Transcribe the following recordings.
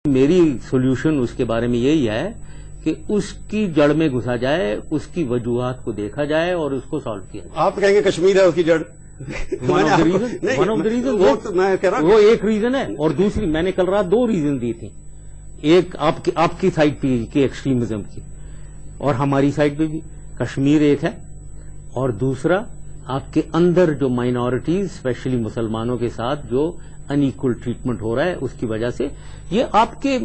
میری سولوشن اس کے بارے میں یہی ہے کہ اس کی جڑ میں گھسا جائے، اس کی وجوہات کو دیکھا جائے اور اس کو سالو کیا جائے. آپ کہیں گے کشمیر ہے اس کی جڑ؟ ون آف دا ریزن وہ ایک ریزن ہے، اور دوسری میں نے کل رات 2 ریزن دی تھی. ایک آپ کی سائڈ پہ کی ایکسٹریمزم کی، اور ہماری سائڈ پہ بھی کشمیر ایک ہے، اور دوسرا آپ کے اندر جو مائنورٹیز اسپیشلی مسلمانوں کے ساتھ جو ان ایکول ٹریٹمنٹ ہو رہا ہے اس کی وجہ سے. یہ آپ کی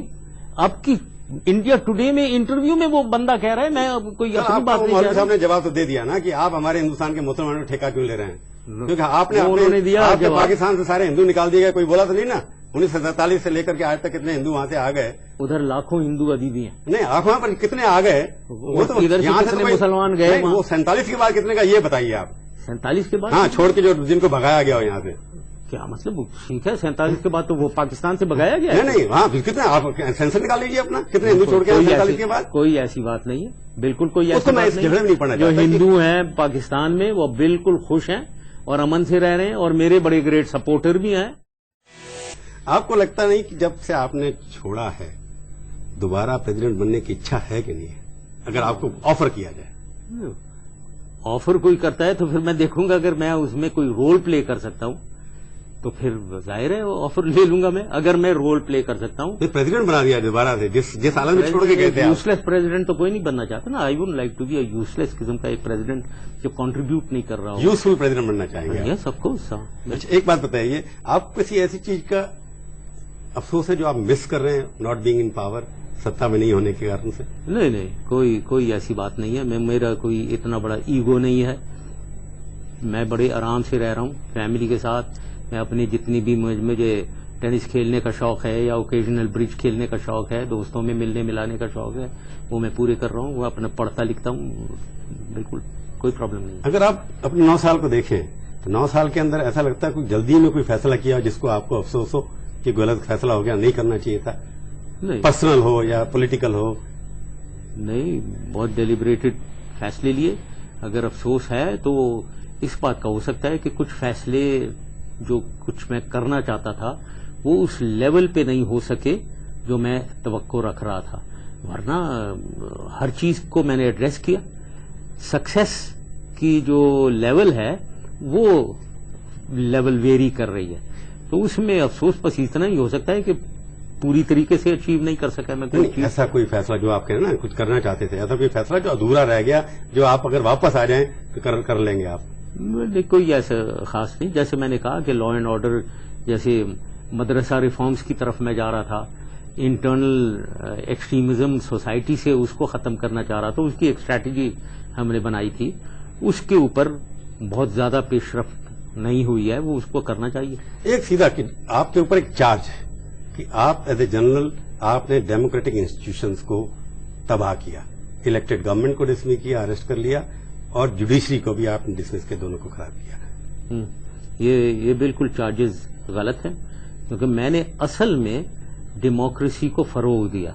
انڈیا ٹوڈے میں انٹرویو میں وہ بندہ کہہ رہا ہے، میں کوئی اپنی بات نہیں. مولوی صاحب نے جواب تو دے دیا نا کہ آپ ہمارے ہندوستان کے مسلمانوں کو ٹھیکہ کیوں لے رہے ہیں، کیونکہ آپ نے دیا پاکستان سے سارے ہندو نکال دیے گئے. کوئی بولا تو نہیں نا 1947 سے لے کر کے آج تک کتنے ہندو وہاں سے آ گئے؟ ادھر لاکھوں ہندو ابھی بھی ہیں. نہیں آنکھوں پر کتنے آ گئے؟ وہ تو یہاں سے مسلمان گئے. وہ 47 کے بعد کتنے کا یہ بتائیے آپ. 47 کے بعد؟ ہاں، چھوڑ کے جو جن کو بھگایا گیا ہو یہاں سے. کیا مطلب؟ ٹھیک ہے 47 کے بعد تو وہ پاکستان سے بھگایا گیا. نہیں وہاں کتنے آپ سینسر نکال لیجیے اپنا، کتنے ہندو چھوڑ کے 47 کے بعد. کوئی ایسی بات نہیں ہے، بالکل کوئی ایسی بات نہیں. جو ہندو ہیں پاکستان میں وہ بالکل خوش ہیں اور امن سے رہ رہے ہیں، اور میرے بڑے گریٹ سپورٹر بھی ہیں. آپ کو لگتا نہیں کہ جب سے آپ نے چھوڑا ہے دوبارہ پریزیڈنٹ بننے کی اچھا ہے کہ نہیں ہے؟ اگر آپ کو آفر کیا جائے. آفر کوئی کرتا ہے تو پھر میں دیکھوں گا، اگر میں اس میں کوئی رول پلے کر سکتا ہوں تو پھر ظاہر ہے آفر لے لوں گا میں. اگر میں رول پلے کر سکتا ہوں. پریزیڈنٹ بنا دیا دوبارہ سے جس حالت میں چھوڑ کے گئے تھے. یوزلیس پریزیڈنٹ تو کوئی نہیں بننا چاہتا نا. I would like to be a useless قسم کا ایک پریزیڈنٹ جو کنٹریبیوٹ نہیں کر رہا ہو. یوزفل پریزیڈنٹ بننا چاہیں گے؟ Yes of course. ایک بات بتائیے، آپ کسی ایسی چیز کا افسوس ہے جو آپ مس کر رہے ہیں ناٹ بینگ ان پاور، ستا میں نہیں ہونے کے کارن سے؟ نہیں کوئی ایسی بات نہیں ہے. میرا کوئی اتنا بڑا ایگو نہیں ہے. میں بڑے آرام سے رہ رہا ہوں فیملی کے ساتھ. میں اپنی جتنی بھی مجھے ٹینس کھیلنے کا شوق ہے یا اوکیجنل برج کھیلنے کا شوق ہے، دوستوں میں ملنے ملانے کا شوق ہے، وہ میں پورے کر رہا ہوں. وہ اپنا پڑھتا لکھتا ہوں، بالکل کوئی پرابلم نہیں. اگر آپ اپنے 9 سال کو دیکھیں تو 9 سال کے اندر ایسا لگتا ہے کوئی جلدی میں کوئی فیصلہ کیا جس کو آپ کو افسوس ہو کہ غلط فیصلہ ہو گیا، نہیں کرنا چاہیے تھا؟ پرسنل ہو یا پولیٹیکل ہو؟ نہیں، بہت ڈیلیبریٹڈ فیصلے لیے. اگر افسوس ہے تو اس بات کا ہو سکتا ہے کہ کچھ فیصلے جو کچھ میں کرنا چاہتا تھا وہ اس لیول پہ نہیں ہو سکے جو میں توقع رکھ رہا تھا، ورنہ ہر چیز کو میں نے ایڈریس کیا. سکسیس کی جو لیول ہے وہ لیول ویری کر رہی ہے، تو اس میں افسوس بس اتنا ہی ہو سکتا ہے کہ پوری طریقے سے اچیو نہیں کر سکا میں کوئی چیز. ایسا کوئی فیصلہ جو آپ کہہ رہے ہیں نا کچھ کرنا چاہتے تھے، ایسا کوئی فیصلہ جو ادھورا رہ گیا جو آپ اگر واپس آ جائیں تو کر لیں گے آپ؟ کوئی ایسا خاص نہیں. جیسے میں نے کہا کہ لا اینڈ آرڈر، جیسے مدرسہ ریفارمز کی طرف میں جا رہا تھا، انٹرنل ایکسٹریمزم سوسائٹی سے اس کو ختم کرنا چاہ رہا تھا. اس کی ایک اسٹریٹجی ہم نے بنائی تھی، اس کے اوپر بہت زیادہ پیش رفت نہیں ہوئی ہے، وہ اس کو کرنا چاہیے. ایک سیدھا کہ آپ کے اوپر ایک چارج ہے کہ آپ ایز اے جنرل آپ نے ڈیموکریٹک انسٹیٹیوشنز کو تباہ کیا، الیکٹڈ گورنمنٹ کو ڈسمس کیا، اریسٹ کر لیا، اور جوڈیشری کو بھی آپ نے ڈسمس کے دونوں کو خراب کیا. یہ بالکل چارجز غلط ہیں، کیونکہ میں نے اصل میں ڈیموکریسی کو فروغ دیا.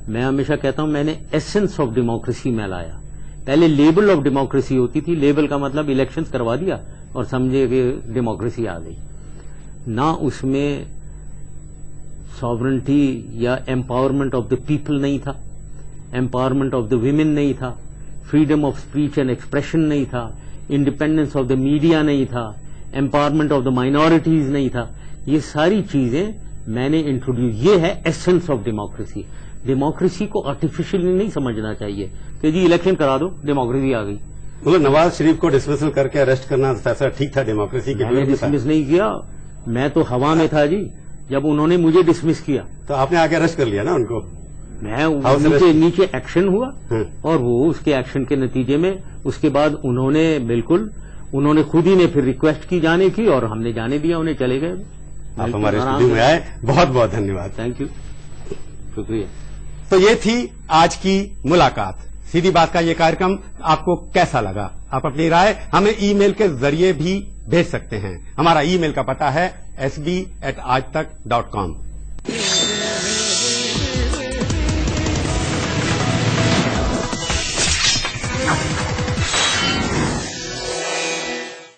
میں ہمیشہ کہتا ہوں میں نے ایسنس آف ڈیموکریسی میں لایا. پہلے لیبل آف ڈیموکریسی ہوتی تھی، لیبل کا مطلب الیکشنز کروا دیا اور سمجھے کہ ڈیموکریسی آ گئی. نہ اس میں ساورنٹی یا امپاورمنٹ آف دا پیپل نہیں تھا، امپاورمنٹ آف دا ویمن نہیں تھا، freedom of speech and expression نہیں تھا، انڈیپینڈنس آف دا میڈیا نہیں تھا، امپاورمنٹ آف دا مائنورٹیز نہیں تھا. یہ ساری چیزیں میں نے انٹروڈیوس. یہ ہے ایسنس آف ڈیموکریسی. ڈیموکریسی کو آرٹیفیشلی نہیں سمجھنا چاہیے کہ جی الیکشن کرا دو ڈیموکریسی آ گئی. مطلب نواز شریف کو ڈسمسل کر کے اریسٹ کرنا فیصلہ ٹھیک تھا ڈیموکریسی کے؟ میں نے ڈسمس نہیں کیا، میں تو ہوا میں تھا جی جب انہوں نے مجھے ڈسمس کیا. تو آپ نے آ کے اریسٹ کر لیا نا ان کو؟ میں نیچے ایکشن ہوا اور وہ اس کے ایکشن کے نتیجے میں اس کے بعد انہوں نے خود ہی نے پھر ریکویسٹ کی جانے کی اور ہم نے جانے دیا، انہیں چلے گئے. آپ ہمارے اسٹوڈیو میں آئے، بہت بہت دھنیہ واد. تھینک یو، شکریہ. تو یہ تھی آج کی ملاقات. سیدھی بات کا یہ کارکرم آپ کو کیسا لگا؟ آپ اپنی رائے ہمیں ای میل کے ذریعے بھی بھیج سکتے ہیں. ہمارا ای میل کا پتہ ہے sb@aajtak.com.